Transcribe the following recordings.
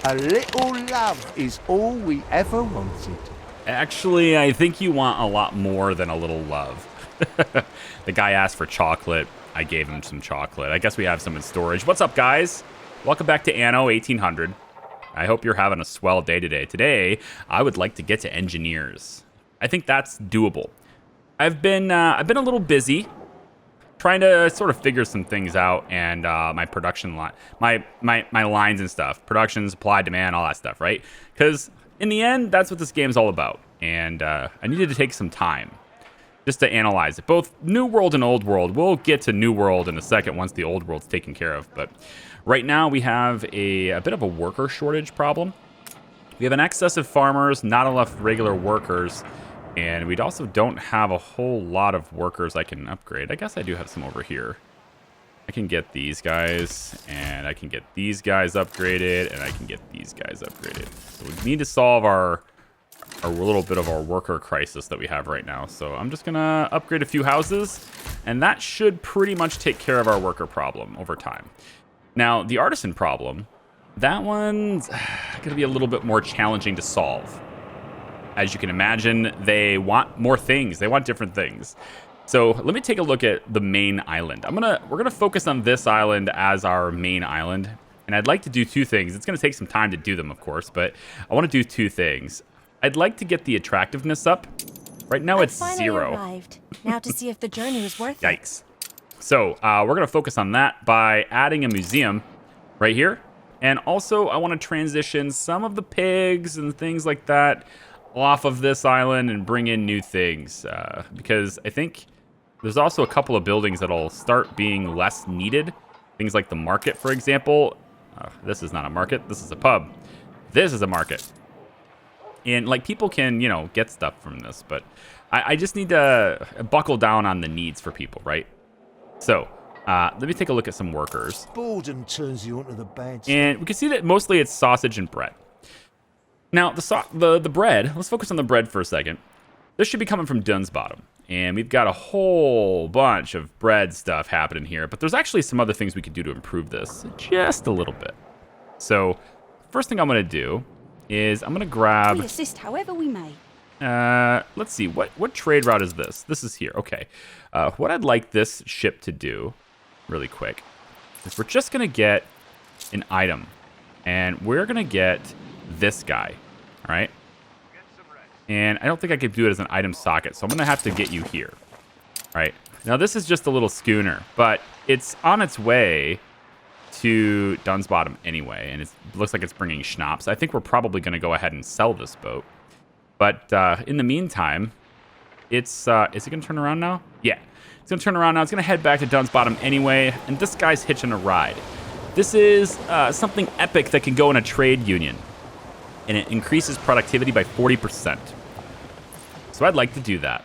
A little love is all we ever wanted. Actually, I think you want a lot more than a little love. The guy asked for chocolate. I gave him some chocolate. I guess we have some in storage. What's up, guys? Welcome back to Anno 1800. I hope you're having a swell day today. Today, I would like to get to engineers. I think that's doable. I've been a little busy trying to sort of figure some things out, and my production line, my lines and stuff, production, supply, demand, all that stuff, right? Because in the end, that's what this game's all about. And I needed to take some time just to analyze it, both New World and Old World. We'll get to New World in a second once the Old World's taken care of. But right now we have a bit of a worker shortage problem. We have an excess of farmers, not enough regular workers, and we also don't have a whole lot of workers I can upgrade. I guess I do have some over here. I can get these guys, and I can get these guys upgraded, and I can get these guys upgraded. So we need to solve our little bit of our worker crisis that we have right now. So I'm just gonna upgrade a few houses, and that should pretty much take care of our worker problem over time. Now, the artisan problem, that one's gonna be a little bit more challenging to solve. As you can imagine, they want more things. They want different things. So let me take a look at the main island. We're gonna focus on this island as our main island, and I'd like to do two things. It's gonna take some time to do them, of course, but I want to do two things. I'd like to get the attractiveness up. Right now it's 0. Arrived. Now to see if the journey was worth it. Yikes. So we're gonna focus on that by adding a museum right here, and also I want to transition some of the pigs and things like that off of this island and bring in new things, because I think there's also a couple of buildings that'll start being less needed. Things like the market, for example. This is not a market. This is a pub. This is a market. And like people can, get stuff from this, but I just need to buckle down on the needs for people, right? So let me take a look at some workers. Boredom turns you onto the bad side. And we can see that mostly it's sausage and bread. Now, the bread, let's focus on the bread for a second. This should be coming from Dunsbottom. And we've got a whole bunch of bread stuff happening here. But there's actually some other things we could do to improve this just a little bit. So, first thing I'm going to do is I'm going to grab... We assist however we may. Let's see, what trade route is this? This is here, okay. What I'd like this ship to do, really quick, is we're just going to get an item. And we're going to get this guy, all right? And I don't think I could do it as an item socket, so I'm going to have to get you here, right? Now, this is just a little schooner, but it's on its way to Dunsbottom anyway, and it looks like it's bringing schnapps. I think we're probably going to go ahead and sell this boat. But in the meantime, is it going to turn around now? Yeah, it's going to turn around now. It's going to head back to Dunsbottom anyway, and this guy's hitching a ride. This is something epic that can go in a trade union, and it increases productivity by 40%. So I'd like to do that.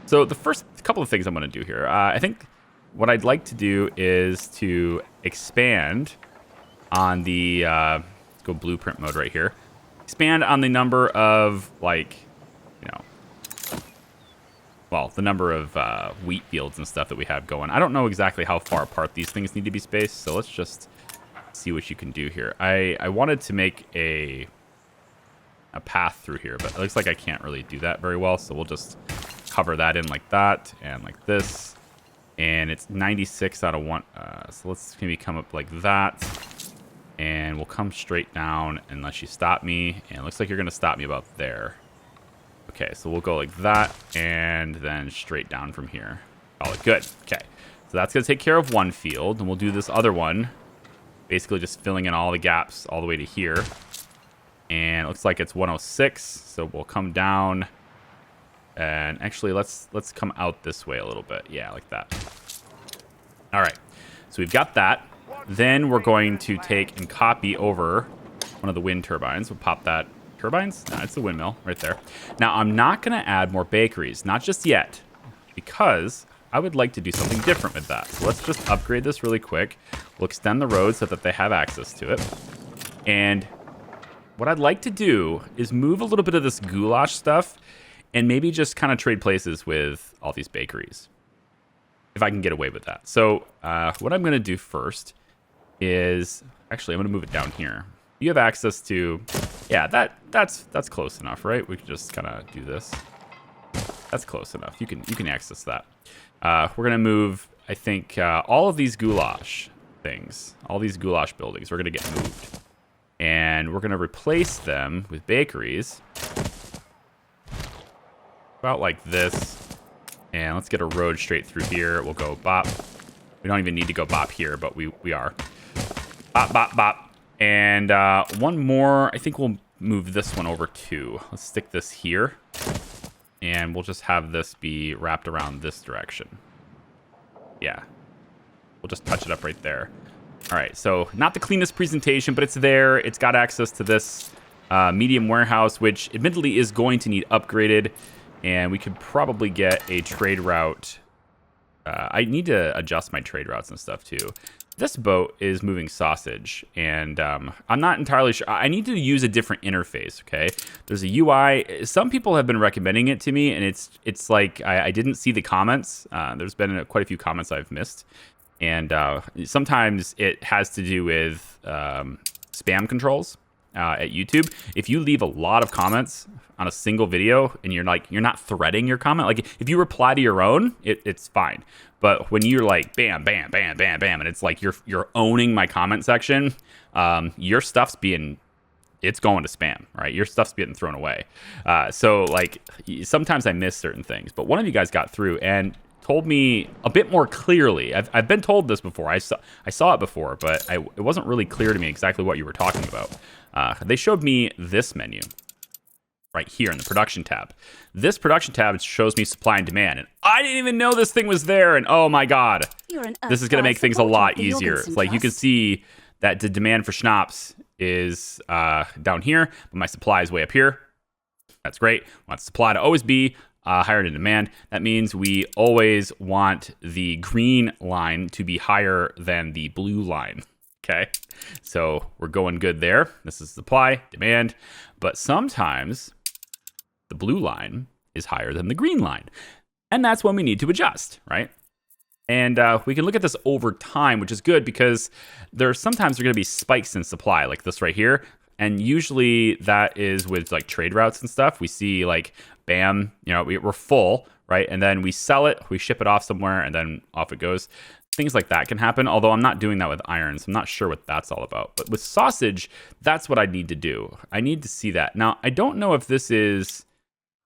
So the first couple of things I'm going to do here, I think what I'd like to do is to expand on the, let's go blueprint mode right here. Expand on the number of, the number of wheat fields and stuff that we have going. I don't know exactly how far apart these things need to be spaced, so let's just see what you can do here. I wanted to make a path through here, but it looks like I can't really do that very well, so we'll just cover that in like that and like this. And it's 96 out of 1, so let's maybe come up like that. And we'll come straight down unless you stop me. And it looks like you're going to stop me about there. Okay, so we'll go like that and then straight down from here. Call it good. Okay, so that's going to take care of one field. And we'll do this other one, basically just filling in all the gaps all the way to here. And it looks like it's 106, so we'll come down. And actually, let's come out this way a little bit. Yeah, like that. All right, so we've got that. Then we're going to take and copy over one of the wind turbines. We'll pop that. Turbines? No, it's the windmill right there. Now, I'm not going to add more bakeries. Not just yet. Because I would like to do something different with that. So let's just upgrade this really quick. We'll extend the road so that they have access to it. And what I'd like to do is move a little bit of this goulash stuff and maybe just kind of trade places with all these bakeries, if I can get away with that. So what I'm going to do first is, actually, I'm going to move it down here. You have access to, yeah, that's close enough, right? We can just kind of do this. That's close enough. You can access that. We're gonna move, I think, all of these goulash things, all these goulash buildings, we're gonna get moved, and we're gonna replace them with bakeries. About like this, and let's get a road straight through here. We'll go bop. We don't even need to go bop here, but we are. Bop, bop, bop. And one more, I think we'll move this one over too. Let's stick this here, and we'll just have this be wrapped around this direction. Yeah, we'll just touch it up right there. All right, so not the cleanest presentation, but it's there. It's got access to this medium warehouse, which admittedly is going to need upgraded. And we could probably get a trade route. I need to adjust my trade routes and stuff too. This boat is moving sausage, and I'm not entirely sure. I need to use a different interface, okay? There's a UI. Some people have been recommending it to me, and it's like I didn't see the comments. There's been quite a few comments I've missed. And sometimes it has to do with spam controls at YouTube. If you leave a lot of comments on a single video and you're not threading your comment, like if you reply to your own, it's fine. But when you're like bam, bam, bam, bam, bam, and it's like you're owning my comment section, your stuff's it's going to spam, right? Your stuff's getting thrown away. So like sometimes I miss certain things, but one of you guys got through and told me a bit more clearly. I've been told this before. I saw it before, but it wasn't really clear to me exactly what you were talking about. They showed me this menu right here in the production tab. This production tab shows me supply and demand, and I didn't even know this thing was there. And oh my god, this is gonna make things a lot easier. It's like you can see that the demand for schnapps is down here, but my supply is way up here. That's great. I want the supply to always be higher than demand. That means we always want the green line to be higher than the blue line. Okay, so we're going good there. This is supply, demand, but sometimes the blue line is higher than the green line, and that's when we need to adjust, right? And we can look at this over time, which is good because sometimes there are going to be spikes in supply, like this right here, and usually that is with like trade routes and stuff. We see like, bam, we're full, right? And then we sell it, we ship it off somewhere, and then off it goes. Things like that can happen, although I'm not doing that with iron, so I'm not sure what that's all about. But with sausage, that's what I need to do. I need to see that. Now, I don't know if this is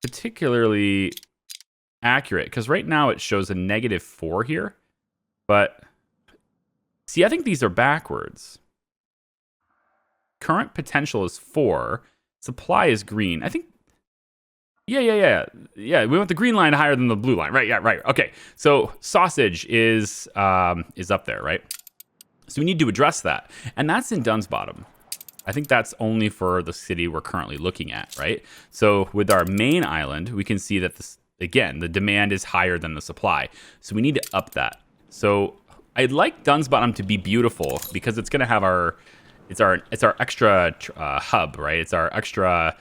particularly accurate, because right now it shows a -4 here. But, see, I think these are backwards. Current potential is 4. Supply is green. I think... Yeah. We want the green line higher than the blue line. Right, yeah, right. Okay, so sausage is up there, right? So we need to address that. And that's in Dunsbottom. I think that's only for the city we're currently looking at, right? So with our main island, we can see that this, again, the demand is higher than the supply. So we need to up that. So I'd like Dunsbottom to be beautiful because it's going to have it's our extra hub, right? It's our extra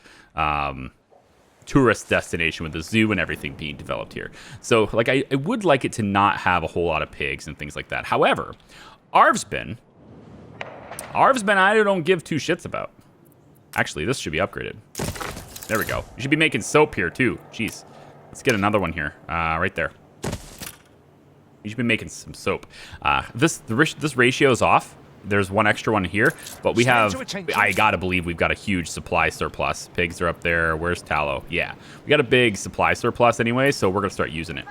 tourist destination with the zoo and everything being developed here. So like I would like it to not have a whole lot of pigs and things like that. However, Arvsben I don't give two shits about. Actually, this should be upgraded. There we go. You should be making soap here too. Jeez. Let's get another one here. Right there. You should be making some soap. This ratio is off. There's one extra one here, but we have, I gotta believe we've got a huge supply surplus. Pigs are up there. Where's tallow? Yeah, we got a big supply surplus anyway, so we're gonna start using it.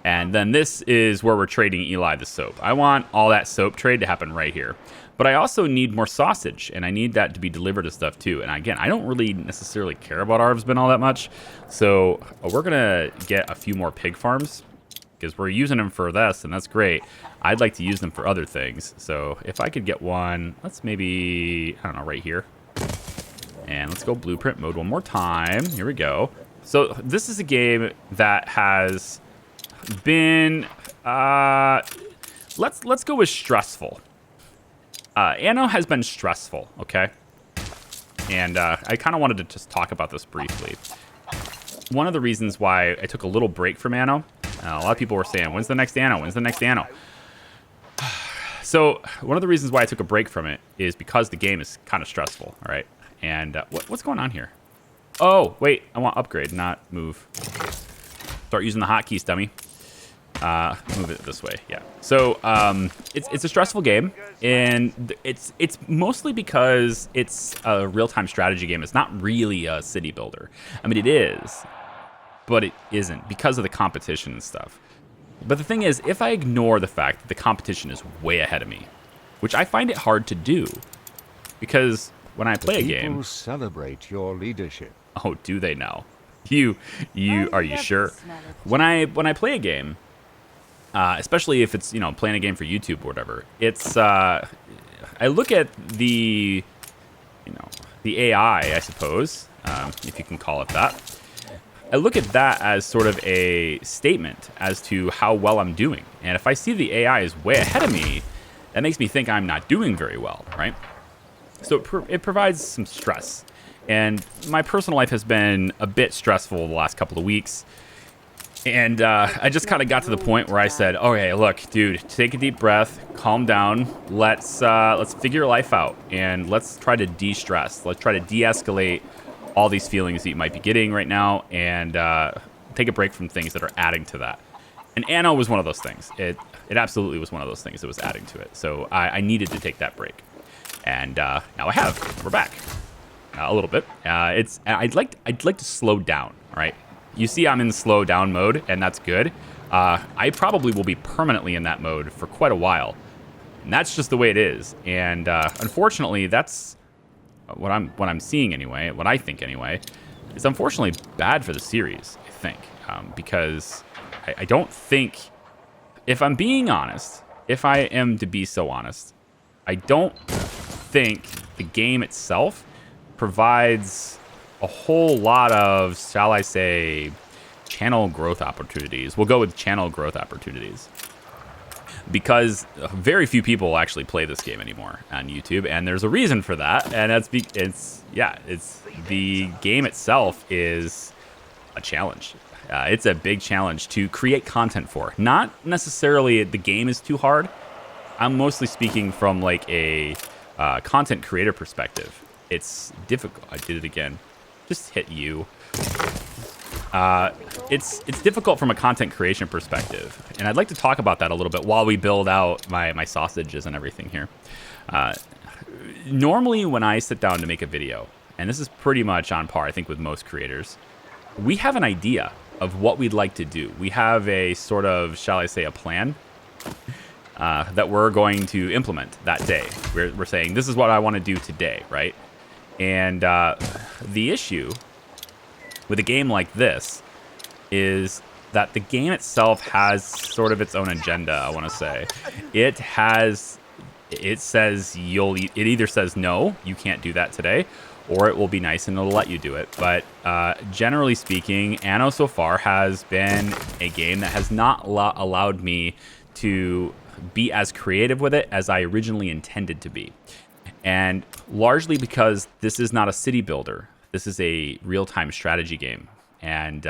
And then this is where we're trading Eli the soap. I want all that soap trade to happen right here. But I also need more sausage, and I need that to be delivered to stuff too. And again, I don't really necessarily care about Arvsben all that much. So we're gonna get a few more pig farms, because we're using them for this, and that's great. I'd like to use them for other things. So if I could get one, let's maybe, I don't know, right here. And let's go blueprint mode one more time. Here we go. So this is a game that has been, let's go with stressful. Anno has been stressful, okay? And I kind of wanted to just talk about this briefly. One of the reasons why I took a little break from Anno, a lot of people were saying, when's the next Anno? When's the next Anno? So one of the reasons why I took a break from it is because the game is kind of stressful, all right? And what's going on here? Oh, wait, I want upgrade, not move. Start using the hotkeys, dummy. Move it this way, yeah. So it's a stressful game, and it's mostly because it's a real-time strategy game. It's not really a city builder. I mean, it is, but it isn't because of the competition and stuff. But the thing is, if I ignore the fact that the competition is way ahead of me, which I find it hard to do, because when I play a game... People celebrate your leadership. Oh, do they now? Are you sure? When I play a game, especially if it's, playing a game for YouTube or whatever, it's, I look at the AI, I suppose, if you can call it that. I look at that as sort of a statement as to how well I'm doing. And if I see the AI is way ahead of me, that makes me think I'm not doing very well, right? So it provides some stress. And my personal life has been a bit stressful the last couple of weeks. And I just kind of got to the point where I said, okay, look, dude, take a deep breath, calm down. Let's figure your life out, and let's try to de-stress. Let's try to de-escalate all these feelings that you might be getting right now, and take a break from things that are adding to that. And Anno was one of those things. It absolutely was one of those things that was adding to it. So I needed to take that break, and now I have. We're back a little bit. I'd like to slow down. All right, you see, I'm in slow down mode, and that's good. I probably will be permanently in that mode for quite a while, and that's just the way it is. And unfortunately, that's what I'm seeing anyway, what I think anyway, is unfortunately bad for the series, I think, because I don't think, if I'm being honest, if I am to be so honest, I don't think the game itself provides a whole lot of, shall I say, channel growth opportunities. We'll go with channel growth opportunities, because very few people actually play this game anymore on YouTube, and there's a reason for that, and that's it's the game itself is a challenge. It's a big challenge to create content for. Not necessarily the game is too hard. I'm mostly speaking from like a content creator perspective. It's difficult. I did it again. Just hit you. It's difficult from a content creation perspective, and I'd like to talk about that a little bit while we build out my sausages and everything here. Normally, when I sit down to make a video, and this is pretty much on par, I think, with most creators, we have an idea of what we'd like to do. We have a sort of, shall I say, a plan that we're going to implement that day. We're saying, this is what I want to do today, right? And the issue with a game like this is that the game itself has sort of its own agenda, I want to say. It says it either says, no, you can't do that today, or it will be nice and it'll let you do it. But generally speaking, Anno so far has been a game that has not allowed me to be as creative with it as I originally intended to be. And largely because this is not a city builder. This is a real-time strategy game. And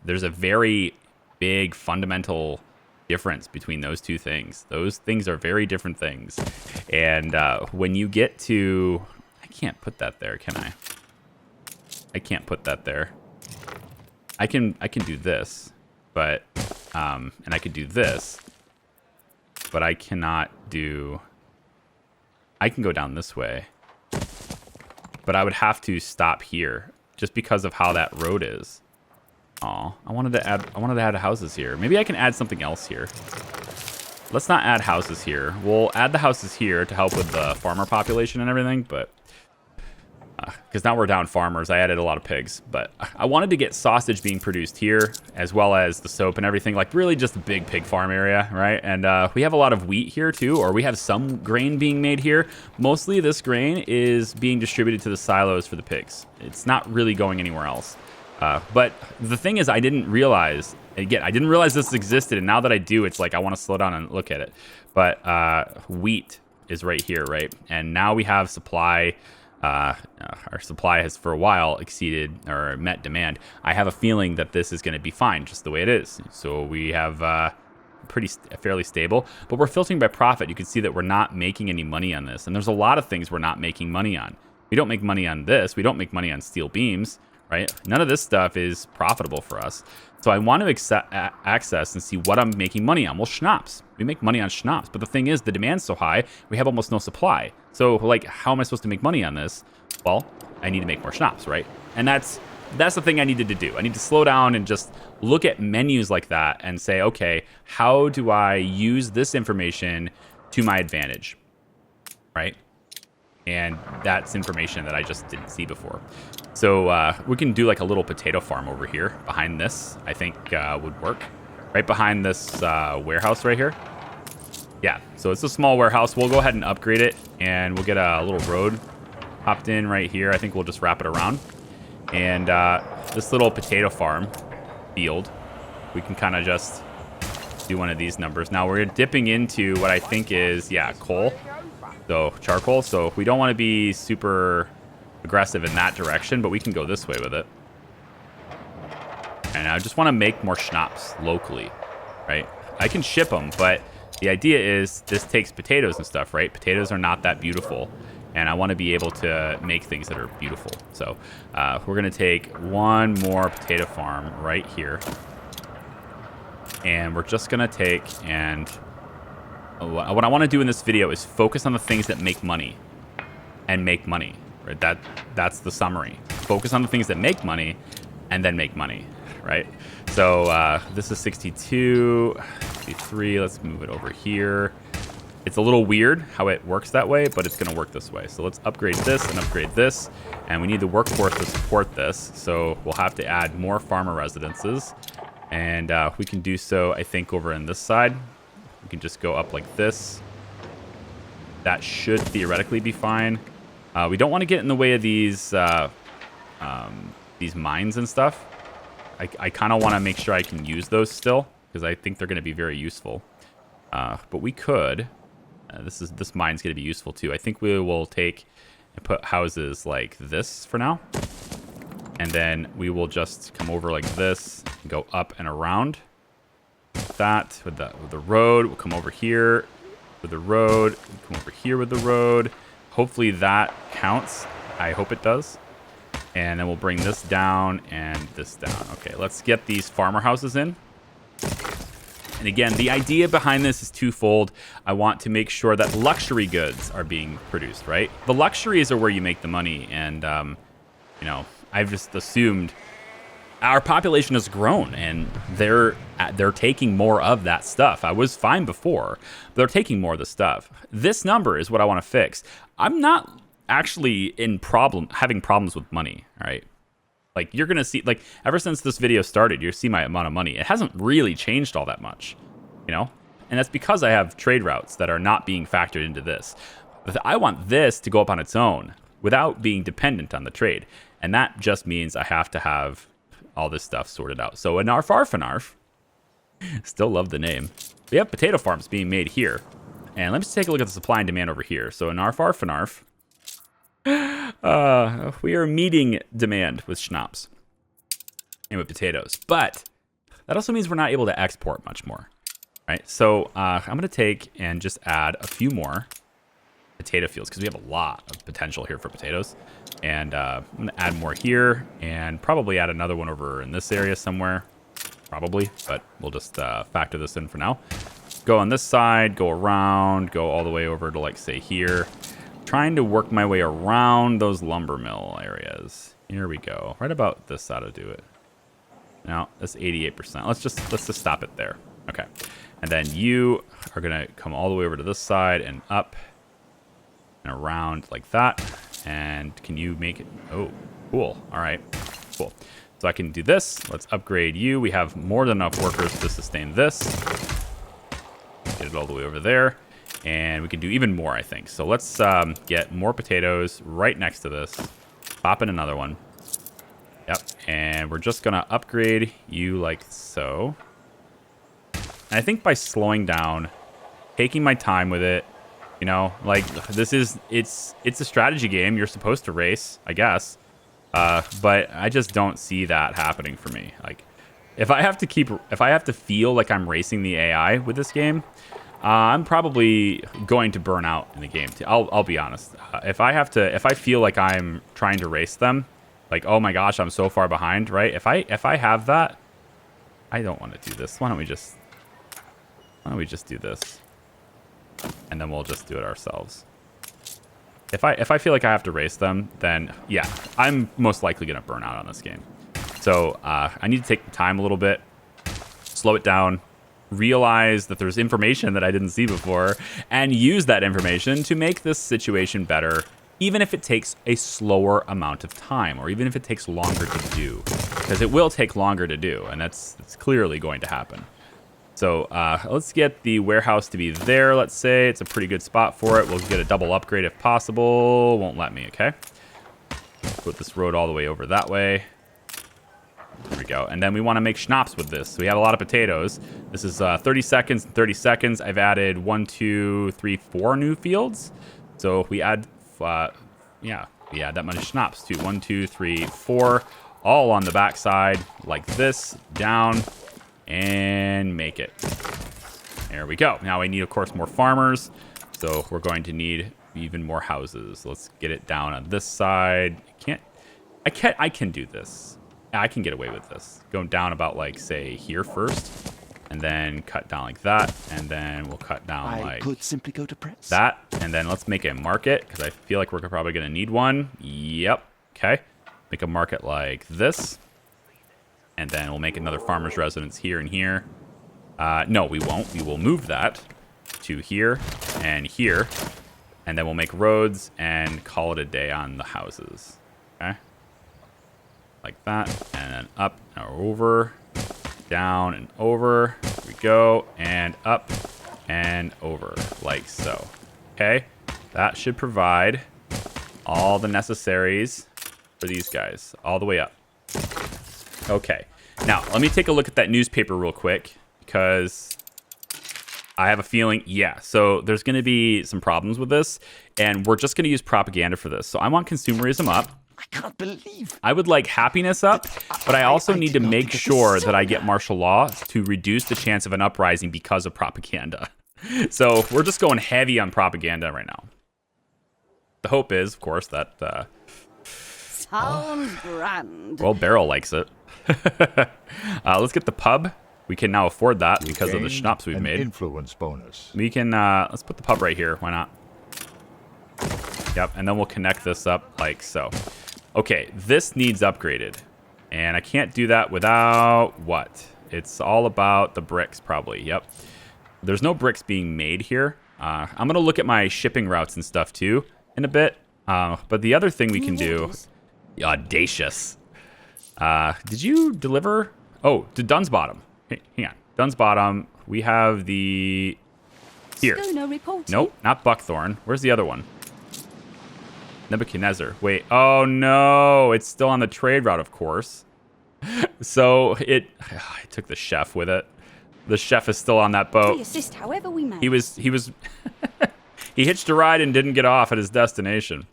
there's a very big fundamental difference between those two things. Those things are very different things. And when you get to... I can't put that there, can I? I can't put that there. I can do this, but... and I could do this, but I cannot do... I can go down this way, but I would have to stop here just because of how that road is. Oh, I wanted to add houses here. Maybe I can add something else here. Let's not add houses here. We'll add the houses here to help with the farmer population and everything, but because now we're down farmers. I added a lot of pigs, but I wanted to get sausage being produced here, as well as the soap and everything, like really just a big pig farm area, right? And we have a lot of wheat here too, or we have some grain being made here. Mostly this grain is being distributed to the silos for the pigs. It's not really going anywhere else. But the thing is, I didn't realize, again, I didn't realize this existed, and now that I do, it's like I want to slow down and look at it. But wheat is right here, right? And now we have supply. Our supply has for a while exceeded or met demand. I have a feeling that this is going to be fine just the way it is. So we have fairly stable, but we're filtering by profit. You can see that we're not making any money on this, and there's a lot of things we're not making money on. We don't make money on this. We don't make money on steel beams, right? None of this stuff is profitable for us. So I want to access and see what I'm making money on. Well, schnapps. We make money on schnapps, but the thing is, the demand's so high, we have almost no supply. So, like, how am I supposed to make money on this? Well, I need to make more schnapps, right? And that's the thing I needed to do. I need to slow down and just look at menus like that and say, okay, how do I use this information to my advantage, right? And that's information that I just didn't see before. So we can do like a little potato farm over here behind this, I think would work. Right behind this warehouse right here. Yeah, so it's a small warehouse. We'll go ahead and upgrade it, and we'll get a little road popped in right here. I think we'll just wrap it around. And this little potato farm field, we can kind of just do one of these numbers. Now we're dipping into what I think is, yeah, coal. So charcoal. So we don't want to be super aggressive in that direction, but we can go this way with it. And I just want to make more schnapps locally, right? I can ship them, but the idea is this takes potatoes and stuff, right? Potatoes are not that beautiful, and I want to be able to make things that are beautiful. So we're going to take one more potato farm right here, and we're just going to take and what I want to do in this video is focus on the things that make money and make money, right? That's the summary. Focus on the things that make money and then make money, right? So this is 62, 63. Let's move it over here. It's a little weird how it works that way, but it's going to work this way. So let's upgrade this and upgrade this. And we need the workforce to support this. So we'll have to add more farmer residences. And we can do so, I think, over in this side. We can just go up like this. That should theoretically be fine. We don't want to get in the way of these mines and stuff. I kind of want to make sure I can use those still, because I think they're going to be very useful. But we could. This mine's going to be useful too. I think we will take and put houses like this for now. And then we will just come over like this and go up and around. That with the road. We'll come over here with the road. We'll come over here with the road. Hopefully that counts. I hope it does. And then we'll bring this down and this down. Okay, let's get these farmer houses in. And again, the idea behind this is twofold. I want to make sure that luxury goods are being produced, right? The luxuries are where you make the money. And, you know, I've just assumed our population has grown and they're taking more of that stuff. I was fine before, but they're taking more of the stuff. This number is what I want to fix. I'm not actually having problems with money, all right? Like, you're going to see, like, ever since this video started, you see my amount of money. It hasn't really changed all that much, you know? And that's because I have trade routes that are not being factored into this. I want this to go up on its own without being dependent on the trade. And that just means I have to have all this stuff sorted out. So, Anarf Arfanarf, still love the name. We have potato farms being made here. And let me just take a look at the supply and demand over here. So, Anarf Arfanarf. We are meeting demand with schnapps and with potatoes, but that also means we're not able to export much more, right? So I'm going to take and just add a few more potato fields because we have a lot of potential here for potatoes. And I'm going to add more here and probably add another one over in this area somewhere, probably, but we'll just factor this in for now. Go on this side, go around, go all the way over to, like, say here. Trying to work my way around those lumber mill areas. Here we go. Right about this ought to do it. Now, that's 88%. Let's just stop it there. Okay. And then you are going to come all the way over to this side and up and around like that. And can you make it? Oh, cool. All right. Cool. So I can do this. Let's upgrade you. We have more than enough workers to sustain this. Get it all the way over there. And we can do even more, I think. So let's get more potatoes right next to this. Pop in another one. Yep. And we're just going to upgrade you like so. And I think by slowing down, taking my time with it, you know, like this is, it's a strategy game. You're supposed to race, I guess. But I just don't see that happening for me. Like, If I have to feel like I'm racing the AI with this game, I'm probably going to burn out in the game. I'll be honest. If I feel like I'm trying to race them, like, oh my gosh, I'm so far behind, right? If I have that, I don't want to do this. Why don't we just do this, and then we'll just do it ourselves. If I feel like I have to race them, then yeah, I'm most likely gonna burn out on this game. So I need to take the time a little bit, slow it down, realize that there's information that I didn't see before, and use that information to make this situation better, even if it takes a slower amount of time, or even if it takes longer to do, because it will take longer to do, and that's clearly going to happen. So let's get the warehouse to be there. Let's say it's a pretty good spot for it. We'll get a double upgrade if possible. Won't let me, okay? Put this road all the way over that way. There we go. And then we want to make schnapps with this. So we have a lot of potatoes. This is 30 seconds and 30 seconds. I've added 1, 2, 3, 4 new fields. So if we add, we add that much schnapps too. 1, 2, 3, 4, all on the back side like this, down, and make it. There we go. Now we need, of course, more farmers. So we're going to need even more houses. Let's get it down on this side. I can do this. I can get away with this. Going down about, like, say, here first, and then cut down like that, and then we'll cut down like could simply go to press. that, and then let's make a market, because I feel like we're probably going to need one. Yep. Okay. Make a market like this, and then we'll make another farmer's residence here and here. No, we won't. We will move that to here and here, and then we'll make roads and call it a day on the houses. Okay. Like that, and then up and over, down and over. Here we go, and up and over, like so. Okay, that should provide all the necessaries for these guys, all the way up. Okay, now let me take a look at that newspaper real quick, because I have a feeling, yeah, so there's going to be some problems with this, and we're just going to use propaganda for this. So I want consumerism up. I can't believe. I would like happiness up, but I also need to make sure that I get martial law to reduce the chance of an uprising because of propaganda. So we're just going heavy on propaganda right now. The hope is, of course, that... Sounds grand. well, Beryl likes it. Let's get the pub. We can now afford that because of the schnapps we've made. Influence bonus. We can, let's put the pub right here. Why not? Yep, and then we'll connect this up like so. Okay, this needs upgraded. And I can't do that without what? It's all about the bricks, probably. Yep. There's no bricks being made here. I'm going to look at my shipping routes and stuff, too, in a bit. But the other thing we can do... Audacious. Did you deliver... Oh, to Dunn's Bottom. Hey, hang on. Dunn's Bottom. We have the... Here. Nope, not Buckthorn. Where's the other one? Nebuchadnezzar. Wait. Oh, no. It's still on the trade route, of course. So it took the chef with it. The chef is still on that boat. We assist however we may. He was he hitched a ride and didn't get off at his destination.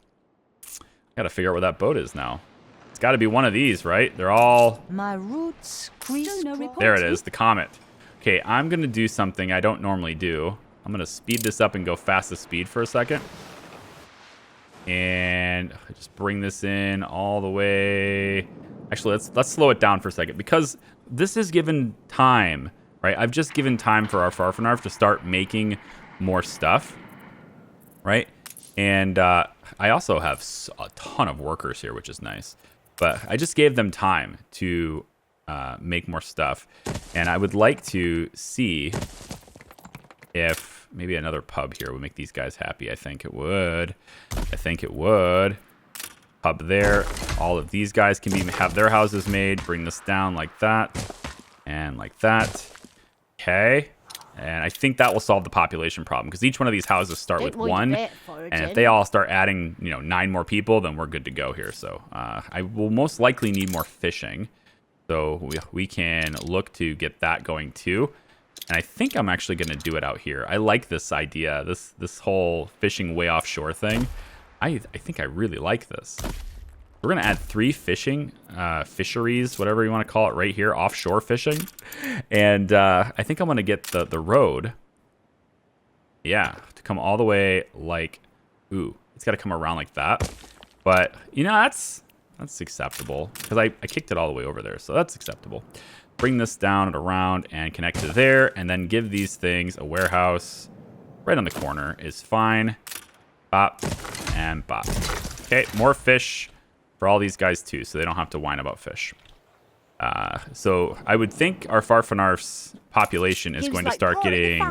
Got to figure out where that boat is now. It's got to be one of these, right? They're all... My roots There it is, the comet. Okay, I'm going to do something I don't normally do. I'm going to speed this up and go fastest speed for a second. And just bring this in all the way. Actually, let's slow it down for a second, because this is given time, right? I've just given time for our Farfanarf to start making more stuff, right? And I also have a ton of workers here, which is nice. But I just gave them time to make more stuff. And I would like to see if maybe another pub here would make these guys happy. I think it would. Pub there. All of these guys can have their houses made. Bring this down like that. And like that. Okay. And I think that will solve the population problem, because each one of these houses start with 1. And if they all start adding, 9 more people, then we're good to go here. So I will most likely need more fishing. So we can look to get that going too. And I think I'm actually going to do it out here. I like this idea, this whole fishing way offshore thing. I think I really like this. We're going to add 3 fishing fisheries, whatever you want to call it, right here, offshore fishing. And I think I'm going to get the road. Yeah, to come all the way like, ooh, it's got to come around like that. But, you know, that's acceptable because I kicked it all the way over there. So that's acceptable. Bring this down and around and connect to there, and then give these things a warehouse right on the corner is fine. Bop and bop. Okay, more fish for all these guys too, so they don't have to whine about fish. So I would think our Farfanarf's population is going to start getting,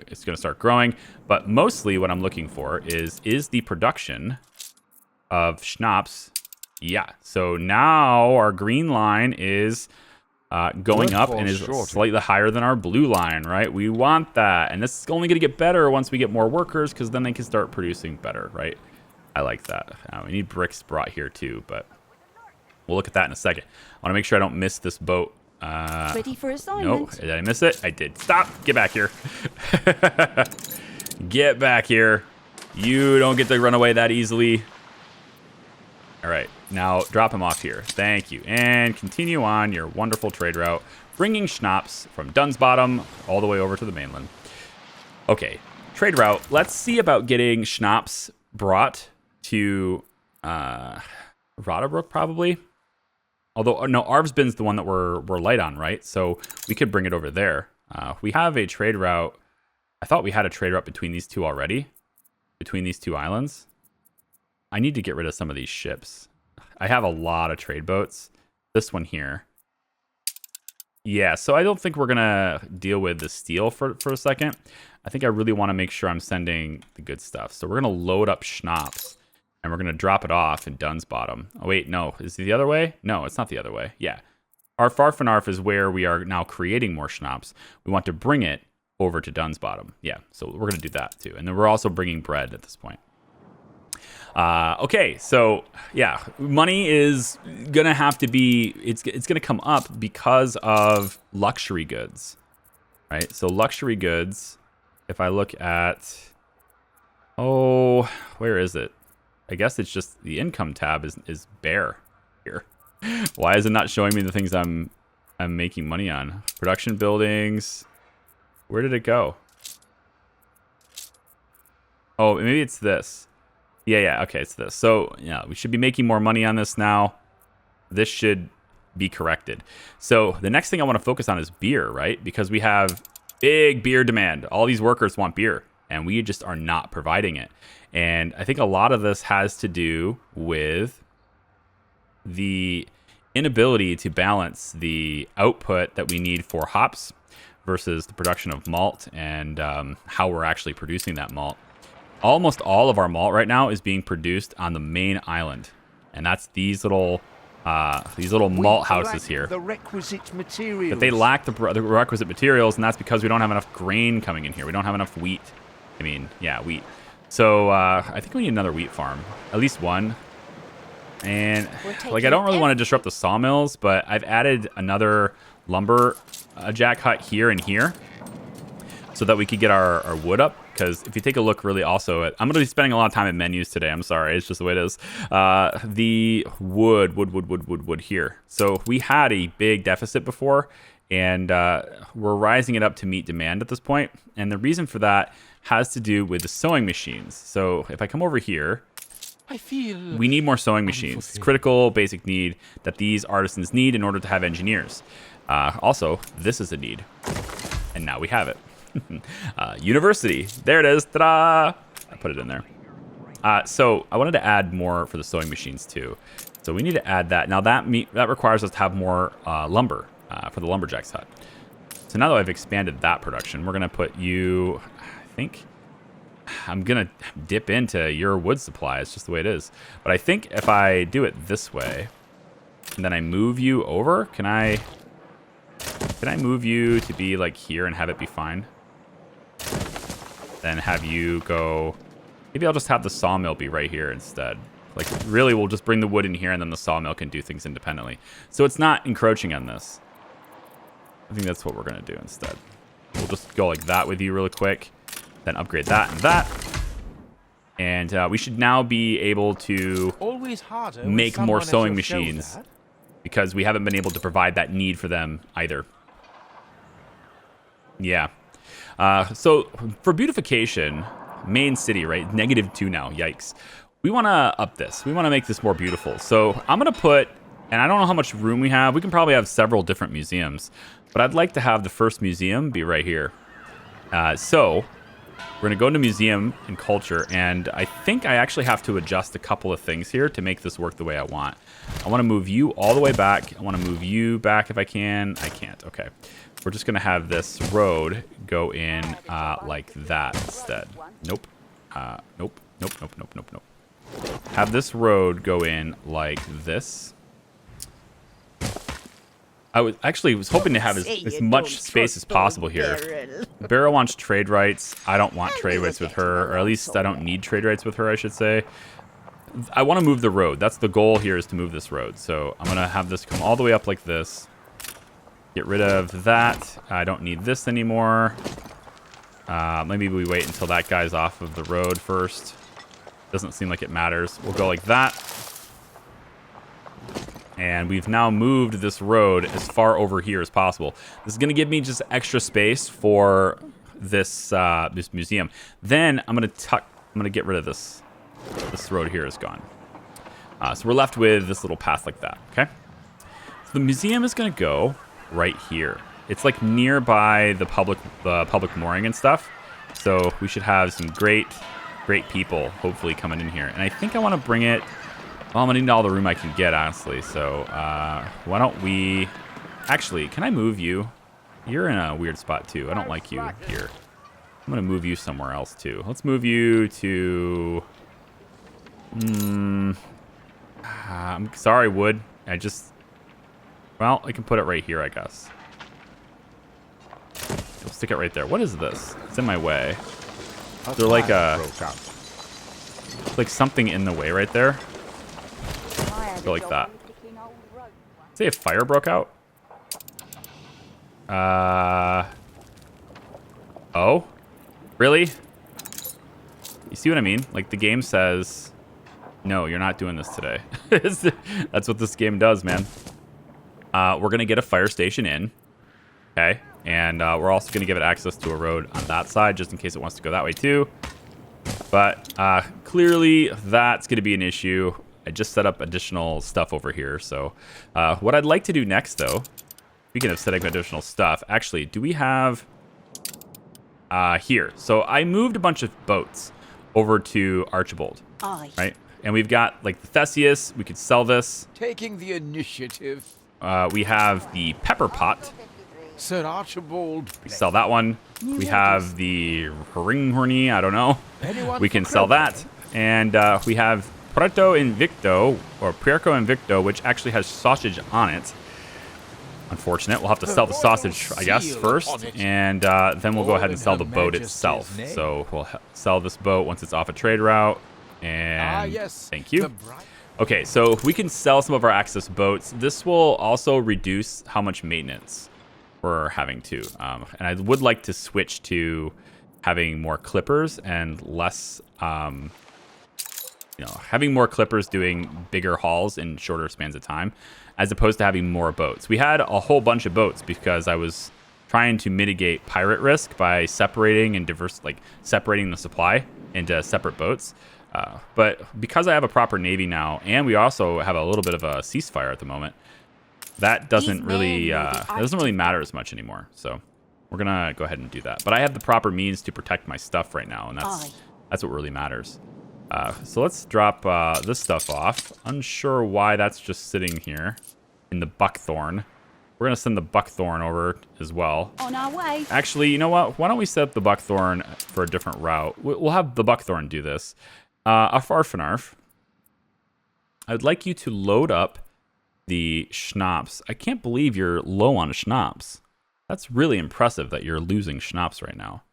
it's going to start growing. But mostly what I'm looking for is the production of schnapps. Yeah, so now our green line is going up and is slightly higher than our blue line, right? We want that. And this is only going to get better once we get more workers, because then they can start producing better, right? I like that. We need bricks brought here too, but we'll look at that in a second. I want to make sure I don't miss this boat. Ready for assignment. Nope. Did I miss it? I did. Stop. Get back here. Get back here. You don't get to run away that easily. All right. Now drop him off here. Thank you. And continue on your wonderful trade route, bringing schnapps from Dunsbottom all the way over to the mainland. Okay. Trade route. Let's see about getting schnapps brought to Roderbrook, probably. Although, no, Arvsbyn's the one that we're light on, right? So we could bring it over there. We have a trade route. I thought we had a trade route between these two already. Between these two islands. I need to get rid of some of these ships. I have a lot of trade boats. This one here. Yeah, so I don't think we're going to deal with the steel for a second. I think I really want to make sure I'm sending the good stuff. So we're going to load up schnapps. And we're going to drop it off in Dunsbottom. Oh, wait, no. Is it the other way? No, it's not the other way. Yeah. Our Farfanarf is where we are now creating more schnapps. We want to bring it over to Dunsbottom. Yeah, so we're going to do that too. And then we're also bringing bread at this point. Okay, so yeah, money is going to have to be, it's going to come up because of luxury goods, right? So luxury goods, if I look at, oh, where is it? I guess it's just the income tab is bare here. Why is it not showing me the things I'm making money on? Production buildings. Where did it go? Oh, maybe it's this. Yeah, okay, it's this. So, yeah, we should be making more money on this now. This should be corrected. So, the next thing I want to focus on is beer, right? Because we have big beer demand. All these workers want beer, and we just are not providing it. And I think a lot of this has to do with the inability to balance the output that we need for hops versus the production of malt and how we're actually producing that malt. Almost all of our malt right now is being produced on the main island. And that's these little malt houses here. The requisite materials. But they lack the requisite materials, and that's because we don't have enough grain coming in here. We don't have enough wheat. I mean, yeah, wheat. So I think we need another wheat farm, at least one. And like, I don't really want to disrupt the sawmills, but I've added another lumber jack hut here and here so that we could get our wood up. Because if you take a look really also at, I'm going to be spending a lot of time at menus today. I'm sorry. It's just the way it is. The wood here. So we had a big deficit before, and we're rising it up to meet demand at this point. And the reason for that has to do with the sewing machines. So if I come over here, we need more sewing machines. It's critical, basic need that these artisans need in order to have engineers. Also, this is a need. And now we have it. University. There it is. Ta-da! I put it in there. So I wanted to add more for the sewing machines too. So we need to add that. Now that requires us to have more lumber for the lumberjack's hut. So now that I've expanded that production, we're going to put you, I think, I'm going to dip into your wood supply. It's just the way it is. But I think if I do it this way, and then I move you over, can I move you to be like here and have it be fine? Then have you go, maybe I'll just have the sawmill be right here instead. Like, really, we'll just bring the wood in here and then the sawmill can do things independently. So it's not encroaching on this. I think that's what we're going to do instead. We'll just go like that with you really quick. Then upgrade that and that. And we should now be able to Always harder when make more someone at sewing your shoulder. machines because we haven't been able to provide that need for them either. Yeah. So for beautification, main city, right? -2 now. Yikes. We want to up this. We want to make this more beautiful. So I'm going to put, and I don't know how much room we have. We can probably have several different museums, but I'd like to have the first museum be right here. So we're going to go into museum and culture, and I think I actually have to adjust a couple of things here to make this work the way I want. I want to move you all the way back. I want to move you back if I can. I can't. Okay. We're just going to have this road go in like that instead. Nope. Nope. Nope. Nope. Nope. Nope. Nope. Have this road go in like this. I was hoping to have as much space as possible here. Beryl wants trade rights. I don't want trade rights with her, or at least I don't need trade rights with her, I should say. I want to move the road. That's the goal here, is to move this road. So I'm going to have this come all the way up like this. Get rid of that. I don't need this anymore. Maybe we wait until that guy's off of the road first. Doesn't seem like it matters. We'll go like that. And we've now moved this road as far over here as possible. This is going to give me just extra space for this this museum. Then I'm going to get rid of this. This road here is gone. So we're left with this little path like that. Okay. So the museum is going to go right here. It's like nearby the public mooring and stuff. So we should have some great people hopefully coming in here. And I think I want to bring it. Well, I'm gonna need all the room I can get, honestly. So why don't we? Actually, can I move you? You're in a weird spot too. I don't like you here. I'm gonna move you somewhere else too. Let's move you to. I'm sorry, wood. Well, I can put it right here, I guess. We'll stick it right there. What is this? It's in my way. They're like like something in the way right there. Go like that. Say a fire broke out. Oh, really? You see what I mean? Like the game says, no, you're not doing this today. That's what this game does, man. We're gonna get a fire station in, okay, and we're also gonna give it access to a road on that side, just in case it wants to go that way too. But clearly, that's gonna be an issue. I just set up additional stuff over here. So what I'd like to do next, though, speaking of setting up additional stuff, actually, do we have here? So I moved a bunch of boats over to Archibald, right? And we've got like the Theseus. We could sell this. Taking the initiative. We have the Pepper Pot. Sir Archibald. We sell that one. We have the Ringhorny. I don't know. We can sell that. And we have Puerto Invicto, or Puerco Invicto, which actually has sausage on it. Unfortunate. We'll have to sell the sausage, I guess, first. And then we'll go ahead and sell the boat itself. So we'll sell this boat once it's off a trade route. And yes, thank you. Okay, so we can sell some of our access boats. This will also reduce how much maintenance we're having to. And I would like to switch to having more clippers and less... having more clippers doing bigger hauls in shorter spans of time, as opposed to having more boats. We had a whole bunch of boats because I was trying to mitigate pirate risk by separating and separating the supply into separate boats. But because I have a proper navy now, and we also have a little bit of a ceasefire at the moment, that doesn't really matter as much anymore. So we're gonna go ahead and do that. But I have the proper means to protect my stuff right now, and that's what really matters. So let's drop this stuff off. Unsure why that's just sitting here in the buckthorn. We're going to send the buckthorn over as well. On our way. Actually, you know what? Why don't we set up the buckthorn for a different route? We'll have the buckthorn do this. Arfarfanarf, I'd like you to load up the schnapps. I can't believe you're low on schnapps. That's really impressive that you're losing schnapps right now.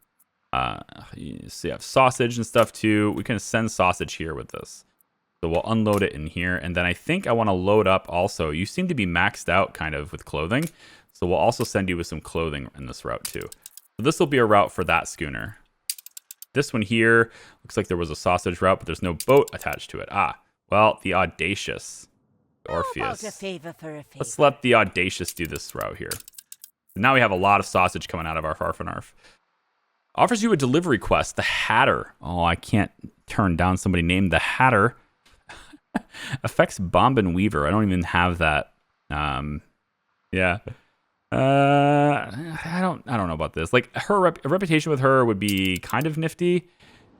You have sausage and stuff too. We can send sausage here with this. So we'll unload it in here. And then I think I want to load up also. You seem to be maxed out kind of with clothing. So we'll also send you with some clothing in this route too. So this will be a route for that schooner. This one here looks like there was a sausage route, but there's no boat attached to it. Ah, well, the Audacious. Orpheus. Let's let the Audacious do this route here. Now we have a lot of sausage coming out of our Farfanarf. Offers you a delivery quest, the Hatter. Oh, I can't turn down somebody named the Hatter. Affects Bomb and Weaver. I don't even have that. Yeah. I don't know about this. Like her a reputation with her would be kind of nifty.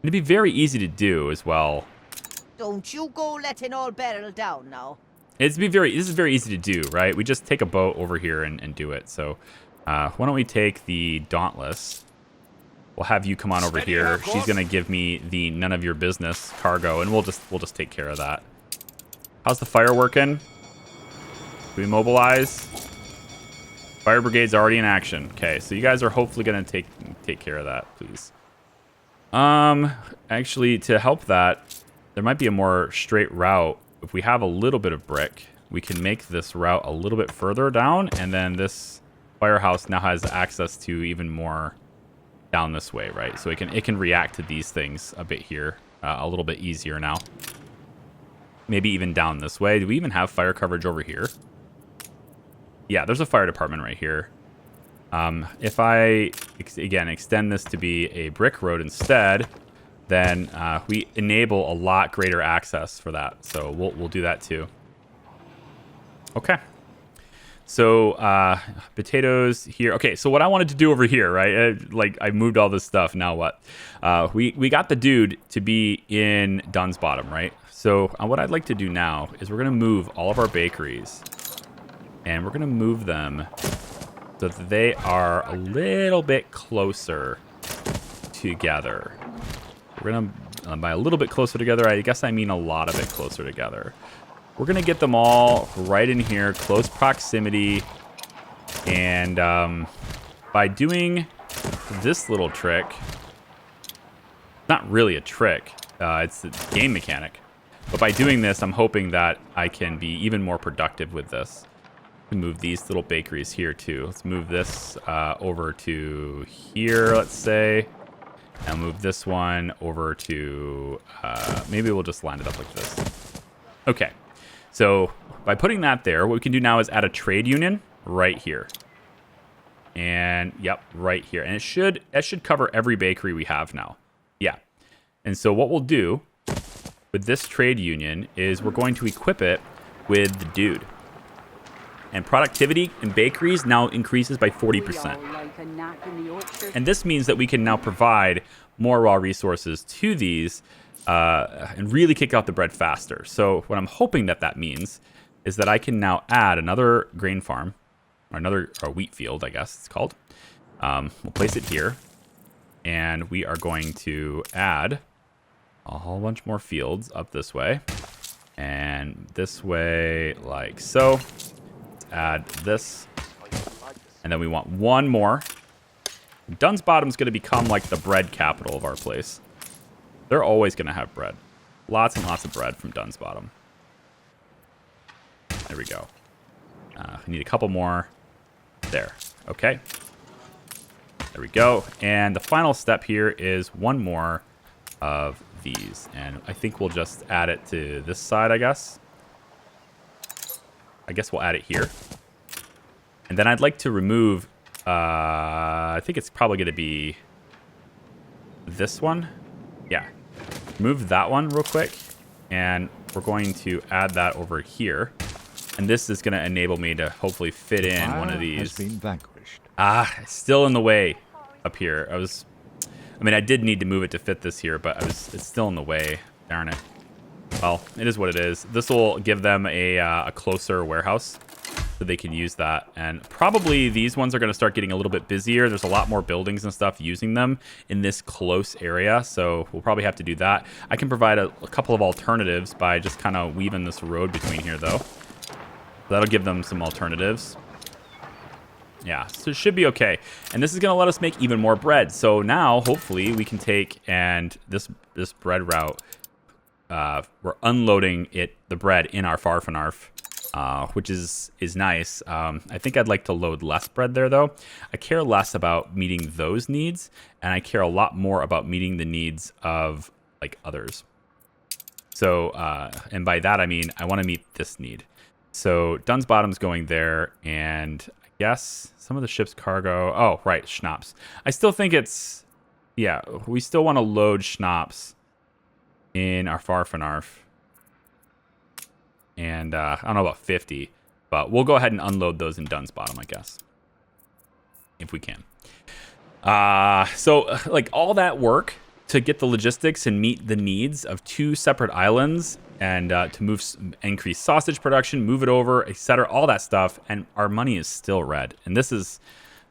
It'd be very easy to do as well. Don't you go letting all barrel down now. This is very easy to do, right? We just take a boat over here and do it. So why don't we take the Dauntless? We'll have you come on over here. She's gonna give me the none of your business cargo, and we'll just take care of that. How's the fire working? Do we mobilize? Fire brigade's already in action. Okay, so you guys are hopefully gonna take care of that, please. Actually, to help that, there might be a more straight route. If we have a little bit of brick, we can make this route a little bit further down, and then this firehouse now has access to even more down this way, right? So it can react to these things a bit here, a little bit easier now. Maybe even down this way. Do we even have fire coverage over here? Yeah, there's a fire department right here. If I, again, extend this to be a brick road instead, then we enable a lot greater access for that. So we'll do that too. Okay. So potatoes here. Okay, so what I wanted to do over here, right? I moved all this stuff. Now what? We got the dude to be in Dunn's Bottom, right? So what I'd like to do now is we're going to move all of our bakeries. And we're going to move them so that they are a little bit closer together. We're going to, by a little bit closer together, I guess I mean a lot of it closer together. We're going to get them all right in here, close proximity. And by doing this little trick, not really a trick, it's a game mechanic. But by doing this, I'm hoping that I can be even more productive with this. Move these little bakeries here too. Let's move this over to here, let's say. I'll move this one over to, maybe we'll just line it up like this. Okay, so by putting that there, what we can do now is add a trade union right here. And yep, right here. And that should cover every bakery we have now. Yeah. And so what we'll do with this trade union is we're going to equip it with the dude. And productivity in bakeries now increases by 40%. And this means that we can now provide more raw resources to these and really kick out the bread faster. So what I'm hoping that means is that I can now add another grain farm, or another wheat field, I guess it's called. We'll place it here. And we are going to add a whole bunch more fields up this way. And this way, like so. Add this, and then we want one more. Dunn's Bottom's going to become like the bread capital of our place. They're always going to have bread. Lots and lots of bread from Dunn's Bottom. There we go. We need a couple more. There. Okay. There we go. And the final step here is one more of these. And I think we'll just add it to this side, I guess. I guess we'll add it here. And then I'd like to remove, I think it's probably going to be this one. Yeah. Remove that one real quick. And we're going to add that over here. And this is going to enable me to hopefully fit in one of these. Has been vanquished. It's still in the way up here. I did need to move it to fit this here, but it's still in the way. Darn it. Well, it is what it is. This will give them a closer warehouse so they can use that. And probably these ones are going to start getting a little bit busier. There's a lot more buildings and stuff using them in this close area. So we'll probably have to do that. I can provide a couple of alternatives by just kind of weaving this road between here, though. That'll give them some alternatives. Yeah, so it should be okay. And this is going to let us make even more bread. So now, hopefully, we can take and this bread route... we're unloading the bread in our Farfanarf. which is nice. I think I'd like to load less bread there, though. I care less about meeting those needs, and I care a lot more about meeting the needs of like others. So, and by that I mean I want to meet this need. So Dunn's Bottom's going there, and I guess some of the ship's cargo. Oh, right, schnapps. I still think it's, yeah, we still want to load schnapps in our Farfanarf. And I don't know about 50, but we'll go ahead and unload those in Dunn's Bottom, I guess, if we can. So like all that work to get the logistics and meet the needs of 2 separate islands, and to increase sausage production, move it over, etc., all that stuff, and our money is still red. And this is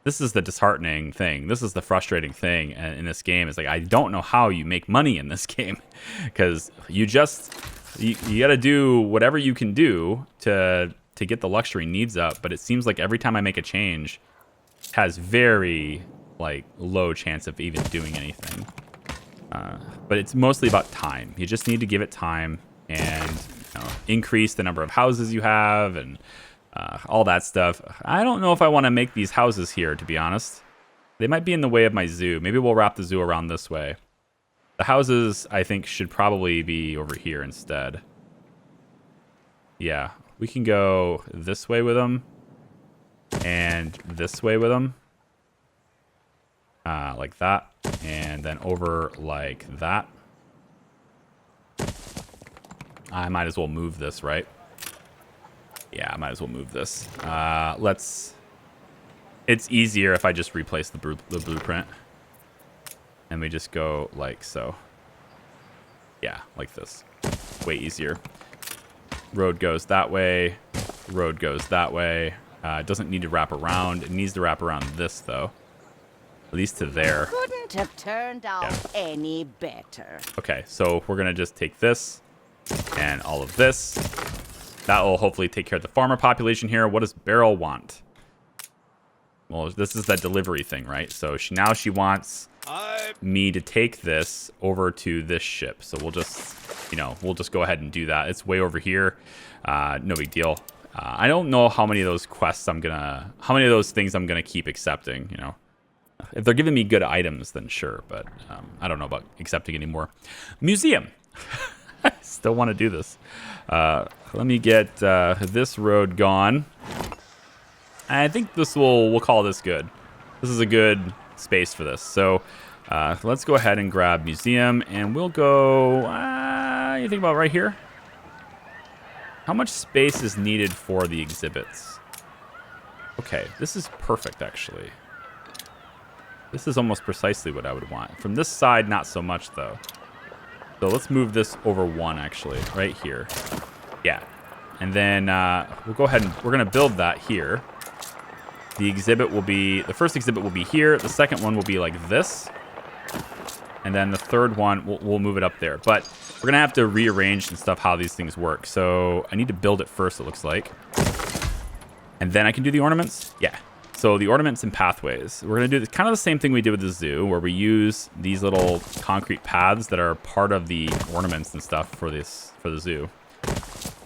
the disheartening thing. This is the frustrating thing in this game. Is like I don't know how you make money in this game, because you got to do whatever you can do to get the luxury needs up. But it seems like every time I make a change, it has very like low chance of even doing anything. But it's mostly about time. You just need to give it time and increase the number of houses you have and all that stuff. I don't know if I want to make these houses here, to be honest. They might be in the way of my zoo. Maybe we'll wrap the zoo around this way. The houses, I think, should probably be over here instead. Yeah, we can go this way with them and this way with them. Like that. And then over like that. I might as well move this, right? Yeah, I might as well move this. It's easier if I just replace the blueprint. And we just go like so. Yeah, like this. Way easier. Road goes that way. Road goes that way. It doesn't need to wrap around. It needs to wrap around this, though. At least to there. Couldn't have turned out any better. Okay, so we're going to just take this and all of this. That will hopefully take care of the farmer population here. What does Beryl want? Well, this is that delivery thing, right? So now she wants me to take this over to this ship. So we'll just go ahead and do that. It's way over here. No big deal. I don't know how many of those things I'm gonna keep accepting. If they're giving me good items, then sure. But I don't know about accepting anymore. Museum. I still want to do this. Let me get this road gone. I think we'll call this good. This is a good space for this. So let's go ahead and grab museum, and we'll go, you think about right here? How much space is needed for the exhibits? Okay, this is perfect, actually. This is almost precisely what I would want. From this side, not so much, though. So let's move this over one, actually, right here. Yeah. And then we'll go ahead and we're going to build that here. The first exhibit will be here. The second one will be like this. And then the third one, we'll move it up there. But we're going to have to rearrange and stuff how these things work. So I need to build it first, it looks like. And then I can do the ornaments? Yeah. So the ornaments and pathways. We're going to do kind of the same thing we did with the zoo, where we use these little concrete paths that are part of the ornaments and stuff for the zoo.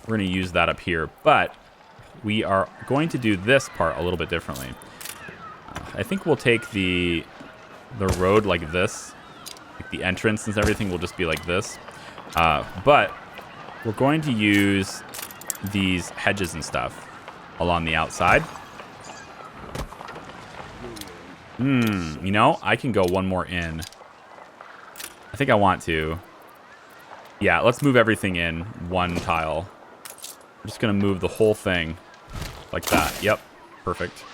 We're going to use that up here. But we are going to do this part a little bit differently. I think we'll take the road like this. Like the entrance and everything will just be like this. But we're going to use these hedges and stuff along the outside. I can go one more in. I think I want to. Yeah, let's move everything in one tile. I'm just going to move the whole thing like that. Yep, perfect.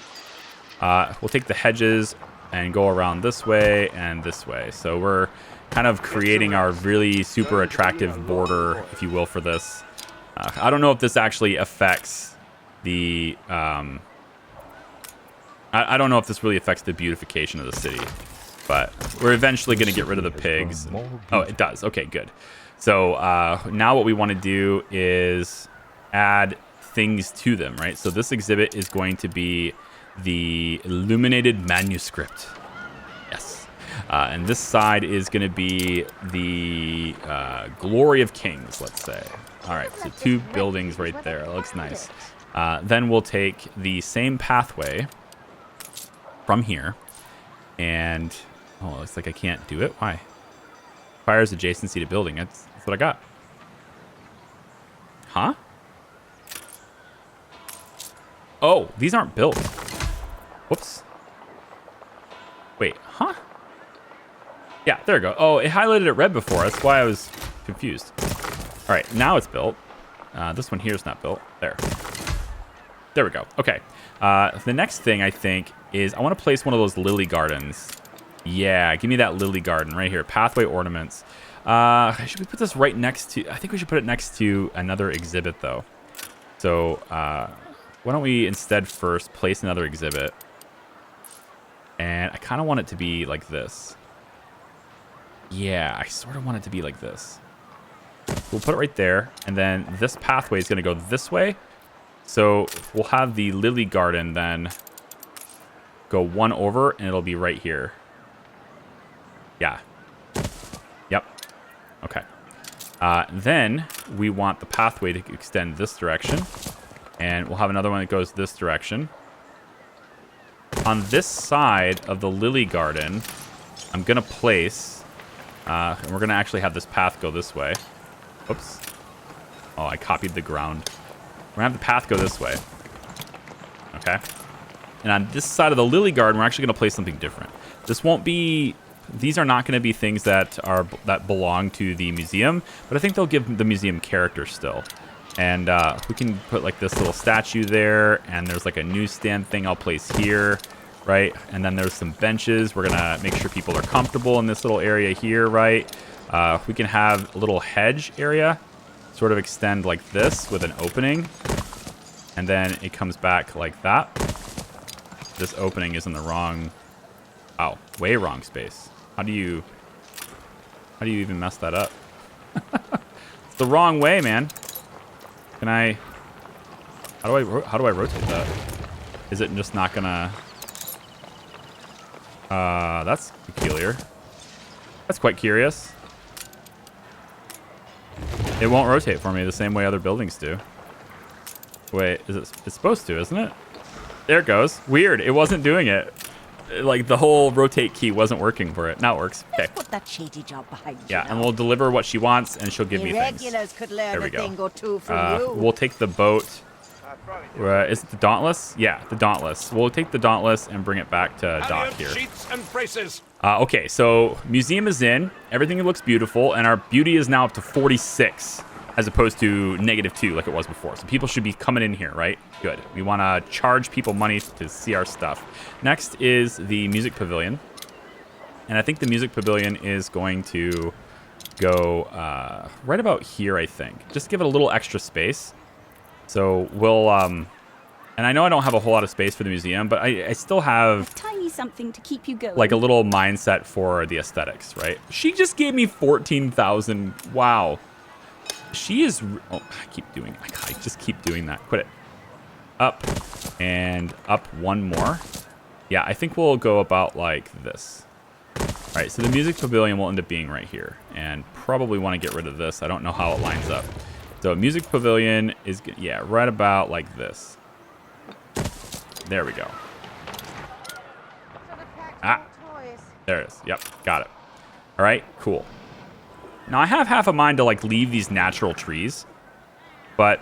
We'll take the hedges and go around this way and this way. So we're kind of creating our really super attractive border, if you will, for this. I don't know if this actually affects the... I don't know if this really affects the beautification of the city, but we're eventually going to get rid of the pigs. Oh, it does. Okay, good. So now what we want to do is add things to them, right? So this exhibit is going to be the illuminated manuscript. Yes. And this side is going to be the glory of kings, let's say. All right, so 2 buildings right there. That looks nice. Then we'll take the same pathway from here. And, oh, it looks like I can't do it. Why? Requires adjacency to building. That's what I got. Huh? Oh, these aren't built. Whoops. Wait, huh? Yeah, there we go. Oh, it highlighted it red before. That's why I was confused. All right, now it's built. This one here is not built. There. There we go. Okay. The next thing I think is I want to place one of those lily gardens. Yeah, give me that lily garden right here. Pathway ornaments. Should we put this right next to... I think we should put it next to another exhibit, though. So, why don't we instead first place another exhibit? And I kind of want it to be like this. Yeah, I sort of want it to be like this. We'll put it right there. And then this pathway is going to go this way. So we'll have the lily garden then go one over, and it'll be right here. Yeah. Yep. Okay. Then we want the pathway to extend this direction. And we'll have another one that goes this direction. On this side of the lily garden, I'm going to place... and we're going to actually have this path go this way. Oops. Oh, I copied the ground. We're going to have the path go this way. Okay. And on this side of the lily garden, we're actually going to place something different. This won't be... These are not going to be things that belong to the museum, but I think they'll give the museum character still. And we can put like this little statue there, and there's like a newsstand thing I'll place here, right? And then there's some benches. We're going to make sure people are comfortable in this little area here, right? We can have a little hedge area, sort of extend like this with an opening. And then it comes back like that. This opening is in the wrong... Oh, way wrong space. How do you even mess that up? It's the wrong way, man. Can I... How do I rotate that? Is it just not gonna... That's peculiar. That's quite curious. It won't rotate for me the same way other buildings do. Wait, it's supposed to, isn't it? There it goes. Weird. It wasn't doing it. Like, the whole rotate key wasn't working for it. Now it works. Okay. Put that shady job behind you. Yeah, and we'll deliver what she wants, and she'll give me things. Regulars could learn There we a go. thing or two from you. We'll take the boat. Is it the Dauntless? Yeah, the Dauntless. We'll take the Dauntless and bring it back to dock here. Sheets and braces. Okay, so museum is in. Everything looks beautiful, and our beauty is now up to 46 as opposed to -2 like it was before. So people should be coming in here, right? Good. We want to charge people money to see our stuff. Next is the music pavilion. And I think the music pavilion is going to go right about here, I think. Just give it a little extra space. So we'll... and I know I don't have a whole lot of space for the museum, but I still have... Tiny something to keep you going. Like a little mindset for the aesthetics, right? She just gave me 14,000. Wow. She is... Oh, I just keep doing that. Quit it. Up and up one more. Yeah, I think we'll go about like this. All right, so the music pavilion will end up being right here. And probably want to get rid of this. I don't know how it lines up. So music pavilion is... Yeah, right about like this. There we go. Ah, there it is. Yep, got it. All right, cool. Now, I have half a mind to, like, leave these natural trees. But,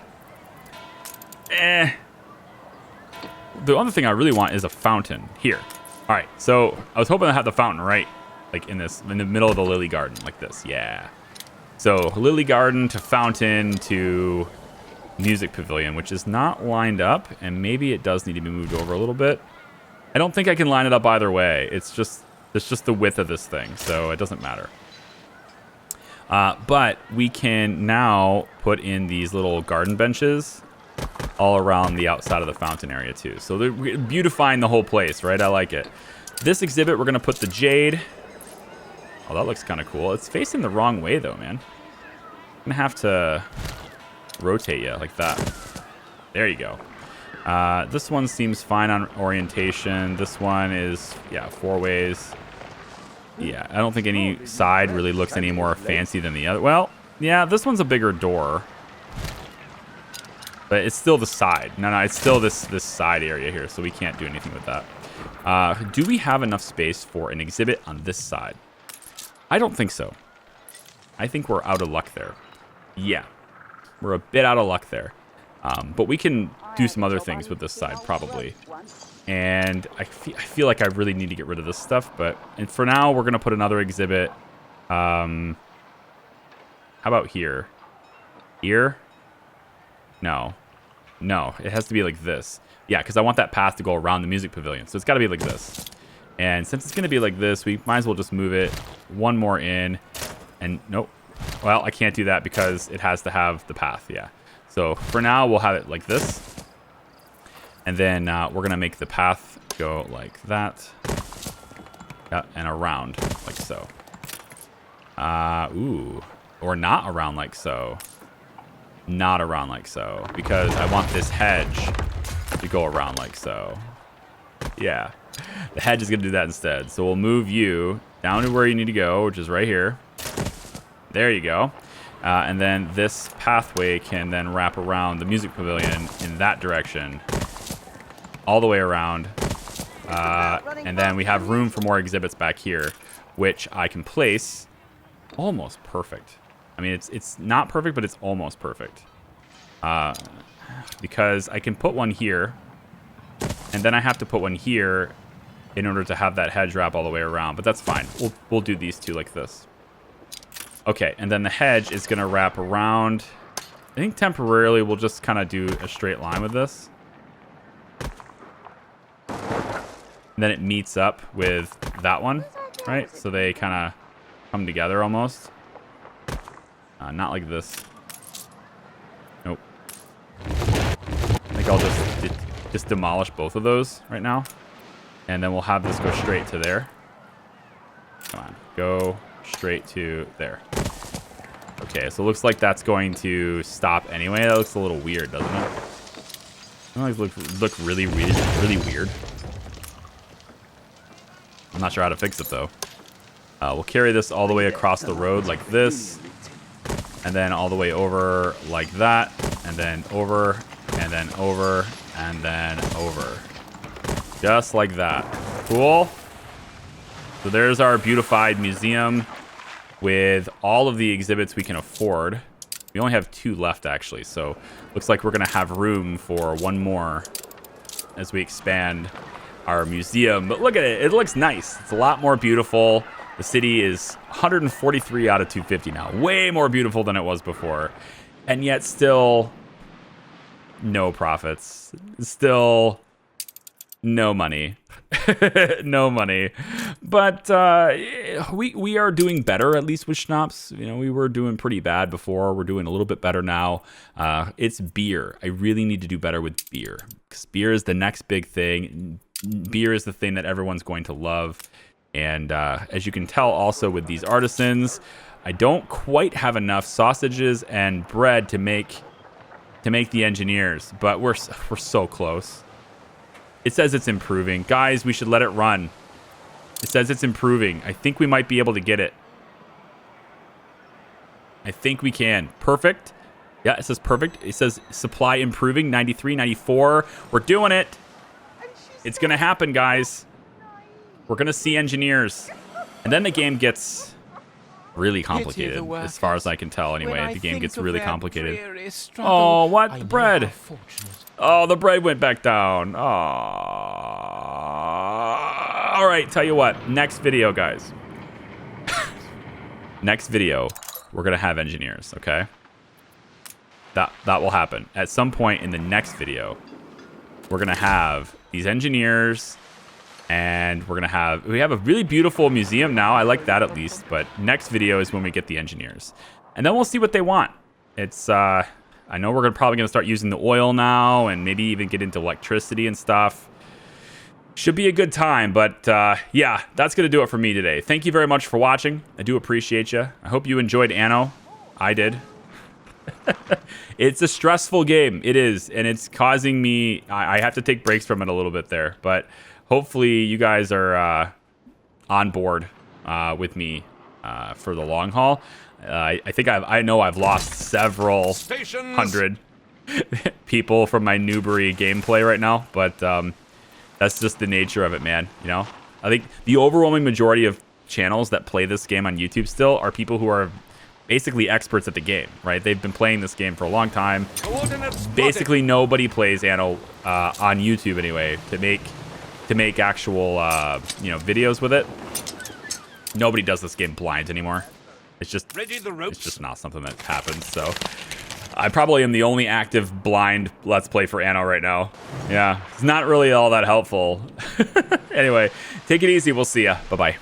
The other thing I really want is a fountain here. All right, so I was hoping to have the fountain right, like, in the middle of the lily garden, like this. Yeah. So, lily garden to fountain to music pavilion, which is not lined up, and maybe it does need to be moved over a little bit. I don't think I can line it up either way. It's just the width of this thing, so it doesn't matter. But we can now put in these little garden benches all around the outside of the fountain area too. So they're beautifying the whole place, right? I like it. This exhibit, we're going to put the jade. Oh, that looks kind of cool. It's facing the wrong way though, man. I'm going to have to rotate you like that. There you go. This one seems fine on orientation. This one is, yeah, 4 ways. Yeah, I don't think any side really looks any more fancy than the other. Well, yeah, this one's a bigger door. But it's still the side. No, it's still this side area here, so we can't do anything with that. Do we have enough space for an exhibit on this side? I don't think so. I think we're out of luck there. Yeah, we're a bit out of luck there. But we can do some other things with this side, probably. And I feel like I really need to get rid of this stuff. But for now, we're going to put another exhibit. How about here? Here? No. No, it has to be like this. Yeah, because I want that path to go around the music pavilion. So it's got to be like this. And since it's going to be like this, we might as well just move it one more in. And nope. Well, I can't do that because it has to have the path. Yeah. So for now, we'll have it like this. And then we're going to make the path go like that. Yeah, and around like so. Ooh. Or not around like so. Not around like so. Because I want this hedge to go around like so. Yeah. The hedge is going to do that instead. So we'll move you down to where you need to go, which is right here. There you go. And then this pathway can then wrap around the music pavilion in that direction. All the way around. And then we have room for more exhibits back here, which I can place almost perfect. I mean, it's not perfect, but it's almost perfect. Because I can put one here, and then I have to put one here in order to have that hedge wrap all the way around. But that's fine. We'll do these two like this. Okay, and then the hedge is going to wrap around. I think temporarily we'll just kind of do a straight line with this. And then it meets up with that one, right? So they kind of come together almost. Not like this. Nope. I think I'll just demolish both of those right now. And then we'll have this go straight to there. Come on, go straight to there. Okay, so it looks like that's going to stop anyway. That looks a little weird, doesn't it? It look really weird. I'm not sure how to fix it though. We'll carry this all the way across the road like this, and then all the way over like that, and then over, and then over, and then over. Just like that. Cool. So there's our beautified museum with all of the exhibits we can afford. We only have 2 left, actually, so looks like we're going to have room for one more as we expand our museum. But look at it. It looks nice. It's a lot more beautiful. The city is 143 out of 250 now. Way more beautiful than it was before. And yet still no profits. Still no money. No money. But we are doing better, at least with schnapps. You know, we were doing pretty bad before. We're doing a little bit better now. It's beer. I really need to do better with beer, because beer is the next big thing. Beer is the thing that everyone's going to love. And as you can tell also with these artisans, I don't quite have enough sausages and bread to make the engineers, but we're so close. It says it's improving. Guys, we should let it run. It says it's improving. I think we might be able to get it. I think we can. Perfect. Yeah, it says perfect. It says supply improving, 93, 94. We're doing it. It's going to happen, guys. We're going to see engineers. And then the game gets really complicated, as far as I can tell anyway. The game gets really complicated. Oh, what? The bread. Oh, the bread went back down. Oh. All right, tell you what. Next video, guys. Next video, we're going to have engineers, okay? That will happen. At some point in the next video, we're going to have these engineers, and we have a really beautiful museum now. I like that at least, but next video is when we get the engineers. And then we'll see what they want. It's, I know we're probably going to start using the oil now, and maybe even get into electricity and stuff. Should be a good time, but yeah, that's going to do it for me today. Thank you very much for watching. I do appreciate you. I hope you enjoyed Anno. I did. It's a stressful game. It is, and it's causing me... I have to take breaks from it a little bit there, but hopefully you guys are on board with me for the long haul. I think I know I've lost several hundred people from my Newbury gameplay right now, but that's just the nature of it, man. You know, I think the overwhelming majority of channels that play this game on YouTube still are people who are basically experts at the game, right? They've been playing this game for a long time. Basically, nobody plays Anno on YouTube anyway to make actual you know, videos with it. Nobody does this game blind anymore. It's just not something that happens. So I probably am the only active blind Let's Play for Anno right now. Yeah, it's not really all that helpful. Anyway, take it easy. We'll see ya. Bye-bye.